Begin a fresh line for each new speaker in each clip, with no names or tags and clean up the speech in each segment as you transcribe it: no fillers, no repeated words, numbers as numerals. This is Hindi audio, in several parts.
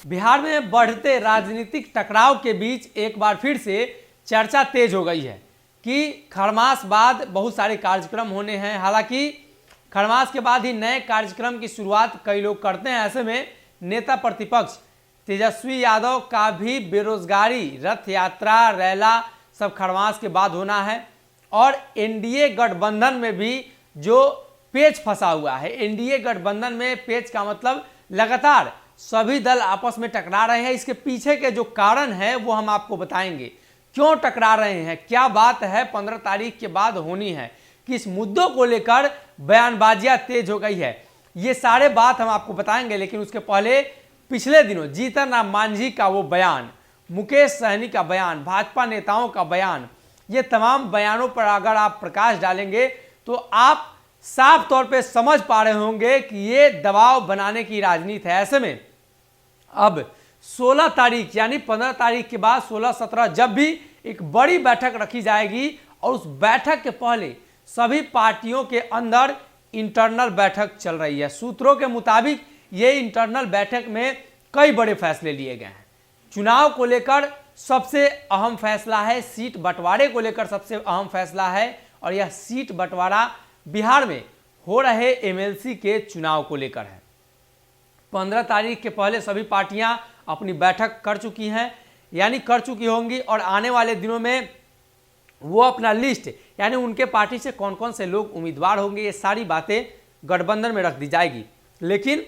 बिहार में बढ़ते राजनीतिक टकराव के बीच एक बार फिर से चर्चा तेज हो गई है कि खरमास बाद बहुत सारे कार्यक्रम होने हैं। हालांकि खरमास के बाद ही नए कार्यक्रम की शुरुआत कई लोग करते हैं। ऐसे में नेता प्रतिपक्ष तेजस्वी यादव का भी बेरोजगारी रथ यात्रा रैला सब खरमास के बाद होना है और एनडीए गठबंधन में भी जो पेच फंसा हुआ है, एनडीए गठबंधन में पेच का मतलब लगातार सभी दल आपस में टकरा रहे हैं। इसके पीछे के जो कारण है वो हम आपको बताएंगे, क्यों टकरा रहे हैं, क्या बात है 15 तारीख के बाद होनी है, किस मुद्दों को लेकर बयानबाजियां तेज हो गई है, ये सारे बात हम आपको बताएंगे। लेकिन उसके पहले पिछले दिनों जीतन राम मांझी का वो बयान, मुकेश सहनी का बयान, भाजपा नेताओं का बयान, ये तमाम बयानों पर अगर आप प्रकाश डालेंगे तो आप साफ तौर पे समझ पा रहे होंगे कि ये दबाव बनाने की राजनीति है। ऐसे में अब 16 तारीख यानी 15 तारीख के बाद 16-17 जब भी एक बड़ी बैठक रखी जाएगी और उस बैठक के पहले सभी पार्टियों के अंदर इंटरनल बैठक चल रही है। सूत्रों के मुताबिक ये इंटरनल बैठक में कई बड़े फैसले लिए गए हैं। चुनाव को लेकर सबसे अहम फैसला है, सीट बंटवारे को लेकर सबसे अहम फैसला है और यह सीट बंटवारा बिहार में हो रहे एमएलसी के चुनाव को लेकर है। 15 तारीख के पहले सभी पार्टियां अपनी बैठक कर चुकी हैं, यानी कर चुकी होंगी और आने वाले दिनों में वो अपना लिस्ट यानी उनके पार्टी से कौन कौन से लोग उम्मीदवार होंगे, ये सारी बातें गठबंधन में रख दी जाएगी। लेकिन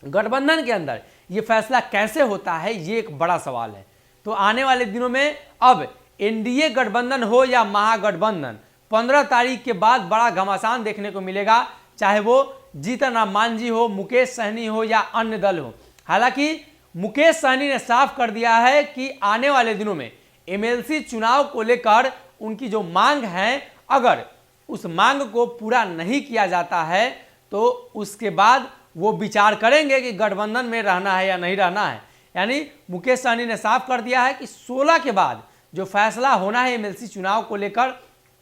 गठबंधन के अंदर ये फैसला कैसे होता है, ये एक बड़ा सवाल है। तो आने वाले दिनों में अब एनडीए गठबंधन हो या महागठबंधन, 15 तारीख के बाद बड़ा घमासान देखने को मिलेगा, चाहे वो जीतन राम मांझी हो, मुकेश सहनी हो या अन्य दल हो। हालांकि मुकेश सहनी ने साफ कर दिया है कि आने वाले दिनों में एमएलसी चुनाव को लेकर उनकी जो मांग है, अगर उस मांग को पूरा नहीं किया जाता है तो उसके बाद वो विचार करेंगे कि गठबंधन में रहना है या नहीं रहना है। यानी मुकेश सहनी ने साफ कर दिया है कि 16 के बाद जो फैसला होना है एमएलसी चुनाव को लेकर,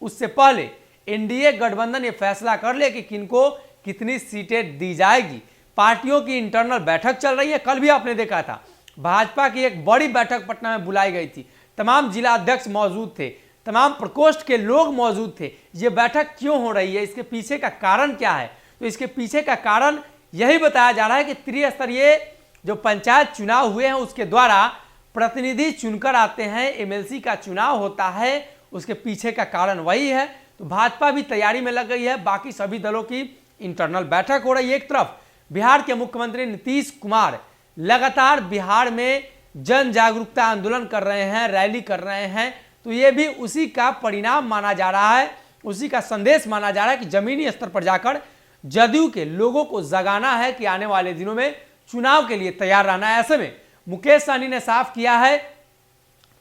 उससे पहले एनडीए गठबंधन ये फैसला कर ले कि किनको कितनी सीटें दी जाएगी। पार्टियों की इंटरनल बैठक चल रही है। कल भी आपने देखा था भाजपा की एक बड़ी बैठक पटना में बुलाई गई थी, तमाम जिला अध्यक्ष मौजूद थे, तमाम प्रकोष्ठ के लोग मौजूद थे। ये बैठक क्यों हो रही है, इसके पीछे का कारण क्या है? तो इसके पीछे का कारण यही बताया जा रहा है कि त्रिस्तरीय जो पंचायत चुनाव हुए हैं उसके द्वारा प्रतिनिधि चुनकर आते हैं, एमएलसी का चुनाव होता है, उसके पीछे का कारण वही है। तो भाजपा भी तैयारी में लग गई है, बाकी सभी दलों की इंटरनल बैठक हो रही है। एक तरफ बिहार के मुख्यमंत्री नीतीश कुमार लगातार बिहार में जन जागरूकता आंदोलन कर रहे हैं, रैली कर रहे हैं, तो ये भी उसी का परिणाम माना जा रहा है, उसी का संदेश माना जा रहा है कि जमीनी स्तर पर जाकर जदयू के लोगों को जगाना है कि आने वाले दिनों में चुनाव के लिए तैयार रहना है। ऐसे में मुकेश सहनी ने साफ किया है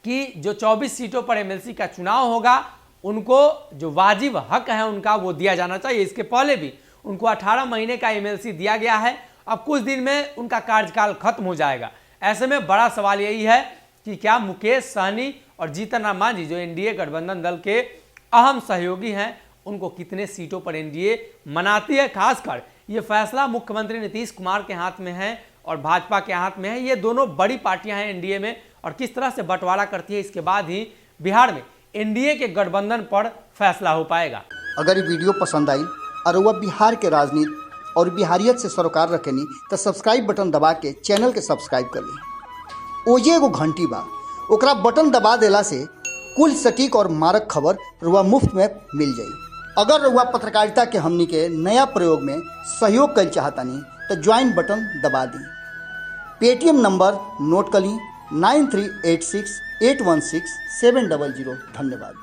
कि जो 24 सीटों पर एमएलसी का चुनाव होगा उनको जो वाजिब हक है उनका वो दिया जाना चाहिए। इसके पहले भी उनको 18 महीने का एमएलसी दिया गया है, अब कुछ दिन में उनका कार्यकाल खत्म हो जाएगा। ऐसे में बड़ा सवाल यही है कि क्या मुकेश सहनी और जीतन राम मांझी जो एनडीए गठबंधन दल के अहम सहयोगी हैं, उनको कितने सीटों पर एनडीए मनाती है। खासकर ये फैसला मुख्यमंत्री नीतीश कुमार के हाथ में है और भाजपा के हाथ में है। ये दोनों बड़ी पार्टियां हैं एनडीए में और किस तरह से बंटवारा करती है, इसके बाद ही बिहार में एनडीए के गठबंधन पर फैसला हो पाएगा।
अगर ये वीडियो पसंद आई और वह बिहार के राजनीति और बिहारियत से सरोकार रखेनी तो सब्सक्राइब बटन दबा के चैनल के सब्सक्राइब कर ली। ओजे एगो घंटी बा, ओकरा बटन दबा देला से कुल सटीक और मारक खबर रुआ मुफ्त में मिल जाई। अगर रुआ पत्रकारिता के हमनी के नया प्रयोग में सहयोग कर चाहतानी तो ज्वाइन बटन दबा दी। पेटीएम नंबर नोट कर ली 9386816700। धन्यवाद।